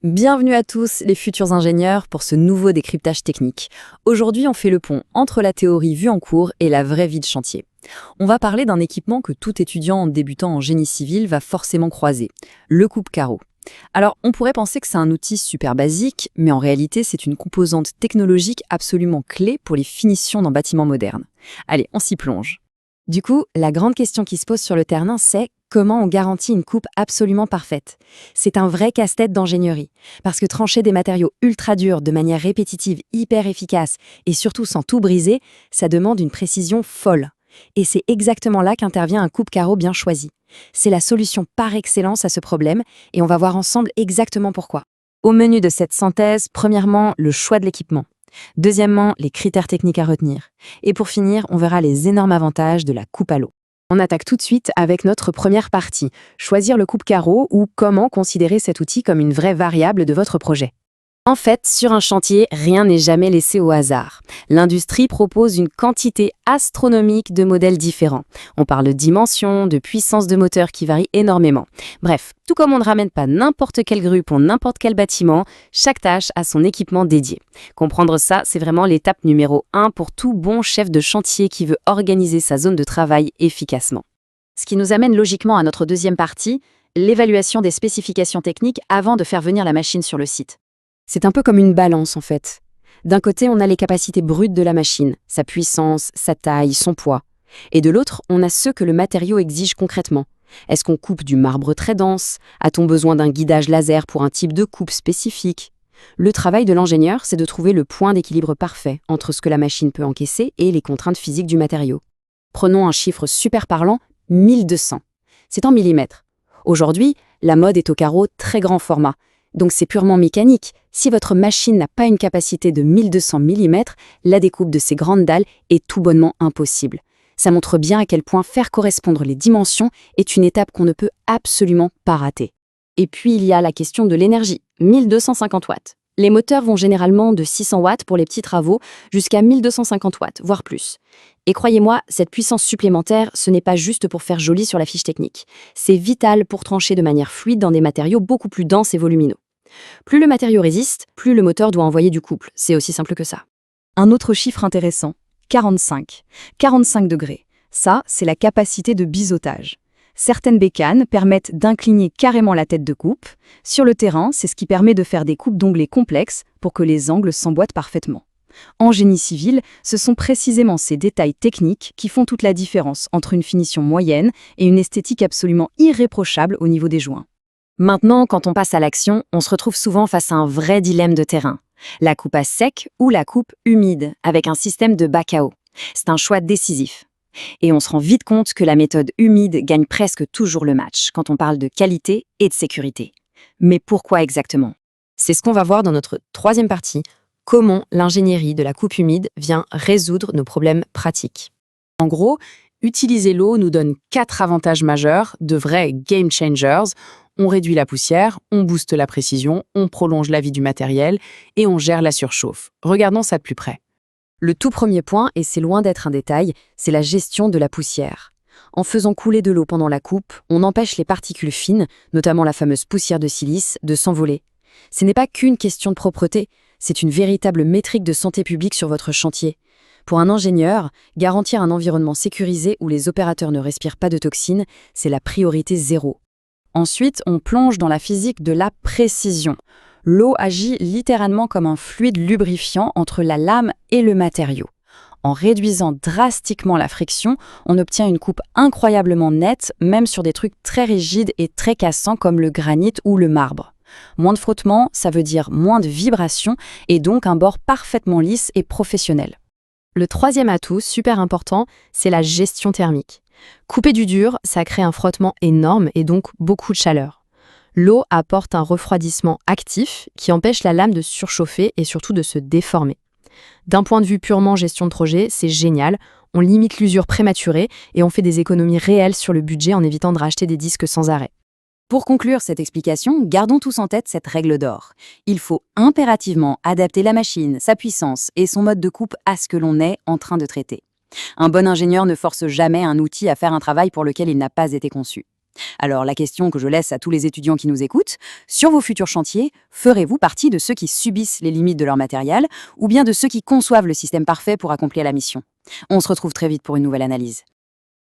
Bienvenue à tous les futurs ingénieurs pour ce nouveau décryptage technique. Aujourd'hui, on fait le pont entre la théorie vue en cours et la vraie vie de chantier. On va parler d'un équipement que tout étudiant débutant en génie civil va forcément croiser, le coupe-carreau. Alors, on pourrait penser que c'est un outil super basique, mais en réalité, c'est une composante technologique absolument clé pour les finitions dans bâtiments modernes. Allez, on s'y plonge. Du coup, la grande question qui se pose sur le terrain, c'est comment on garantit une coupe absolument parfaite? C'est un vrai casse-tête d'ingénierie, parce que trancher des matériaux ultra durs de manière répétitive, hyper efficace, et surtout sans tout briser, ça demande une précision folle. Et c'est exactement là qu'intervient un coupe-carreau bien choisi. C'est la solution par excellence à ce problème, et on va voir ensemble exactement pourquoi. Au menu de cette synthèse, premièrement, le choix de l'équipement. Deuxièmement, les critères techniques à retenir. Et pour finir, on verra les énormes avantages de la coupe à l'eau. On attaque tout de suite avec notre première partie, choisir le coupe-carreau ou comment considérer cet outil comme une vraie variable de votre projet. En fait, sur un chantier, rien n'est jamais laissé au hasard. L'industrie propose une quantité astronomique de modèles différents. On parle de dimensions, de puissance de moteur qui varient énormément. Bref, tout comme on ne ramène pas n'importe quelle grue pour n'importe quel bâtiment, chaque tâche a son équipement dédié. Comprendre ça, c'est vraiment l'étape numéro 1 pour tout bon chef de chantier qui veut organiser sa zone de travail efficacement. Ce qui nous amène logiquement à notre deuxième partie, l'évaluation des spécifications techniques avant de faire venir la machine sur le site. C'est un peu comme une balance en fait. D'un côté, on a les capacités brutes de la machine, sa puissance, sa taille, son poids. Et de l'autre, on a ceux que le matériau exige concrètement. Est-ce qu'on coupe du marbre très dense? A-t-on besoin d'un guidage laser pour un type de coupe spécifique? Le travail de l'ingénieur, c'est de trouver le point d'équilibre parfait entre ce que la machine peut encaisser et les contraintes physiques du matériau. Prenons un chiffre super parlant, 1200. C'est en millimètres. Aujourd'hui, la mode est au carreau très grand format. Donc c'est purement mécanique. Si votre machine n'a pas une capacité de 1200 mm, la découpe de ces grandes dalles est tout bonnement impossible. Ça montre bien à quel point faire correspondre les dimensions est une étape qu'on ne peut absolument pas rater. Et puis il y a la question de l'énergie, 1250 watts. Les moteurs vont généralement de 600 watts pour les petits travaux jusqu'à 1250 watts, voire plus. Et croyez-moi, cette puissance supplémentaire, ce n'est pas juste pour faire joli sur la fiche technique. C'est vital pour trancher de manière fluide dans des matériaux beaucoup plus denses et volumineux. Plus le matériau résiste, plus le moteur doit envoyer du couple. C'est aussi simple que ça. Un autre chiffre intéressant, 45. 45 degrés. Ça, c'est la capacité de biseautage. Certaines bécanes permettent d'incliner carrément la tête de coupe. Sur le terrain, c'est ce qui permet de faire des coupes d'onglets complexes pour que les angles s'emboîtent parfaitement. En génie civil, ce sont précisément ces détails techniques qui font toute la différence entre une finition moyenne et une esthétique absolument irréprochable au niveau des joints. Maintenant, quand on passe à l'action, on se retrouve souvent face à un vrai dilemme de terrain. La coupe à sec ou la coupe humide, avec un système de bac à eau. C'est un choix décisif. Et on se rend vite compte que la méthode humide gagne presque toujours le match quand on parle de qualité et de sécurité. Mais pourquoi exactement? C'est ce qu'on va voir dans notre troisième partie, comment l'ingénierie de la coupe humide vient résoudre nos problèmes pratiques. En gros, utiliser l'eau nous donne 4 avantages majeurs, de vrais game changers. On réduit la poussière, on booste la précision, on prolonge la vie du matériel et on gère la surchauffe. Regardons ça de plus près. Le tout premier point, et c'est loin d'être un détail, c'est la gestion de la poussière. En faisant couler de l'eau pendant la coupe, on empêche les particules fines, notamment la fameuse poussière de silice, de s'envoler. Ce n'est pas qu'une question de propreté, c'est une véritable métrique de santé publique sur votre chantier. Pour un ingénieur, garantir un environnement sécurisé où les opérateurs ne respirent pas de toxines, c'est la priorité zéro. Ensuite, on plonge dans la physique de la précision. L'eau agit littéralement comme un fluide lubrifiant entre la lame et le matériau. En réduisant drastiquement la friction, on obtient une coupe incroyablement nette, même sur des trucs très rigides et très cassants comme le granit ou le marbre. Moins de frottement, ça veut dire moins de vibrations et donc un bord parfaitement lisse et professionnel. Le troisième atout, super important, c'est la gestion thermique. Couper du dur, ça crée un frottement énorme et donc beaucoup de chaleur. L'eau apporte un refroidissement actif qui empêche la lame de surchauffer et surtout de se déformer. D'un point de vue purement gestion de projet, c'est génial, on limite l'usure prématurée et on fait des économies réelles sur le budget en évitant de racheter des disques sans arrêt. Pour conclure cette explication, gardons tous en tête cette règle d'or. Il faut impérativement adapter la machine, sa puissance et son mode de coupe à ce que l'on est en train de traiter. Un bon ingénieur ne force jamais un outil à faire un travail pour lequel il n'a pas été conçu. Alors la question que je laisse à tous les étudiants qui nous écoutent, sur vos futurs chantiers, ferez-vous partie de ceux qui subissent les limites de leur matériel ou bien de ceux qui conçoivent le système parfait pour accomplir la mission? On se retrouve très vite pour une nouvelle analyse.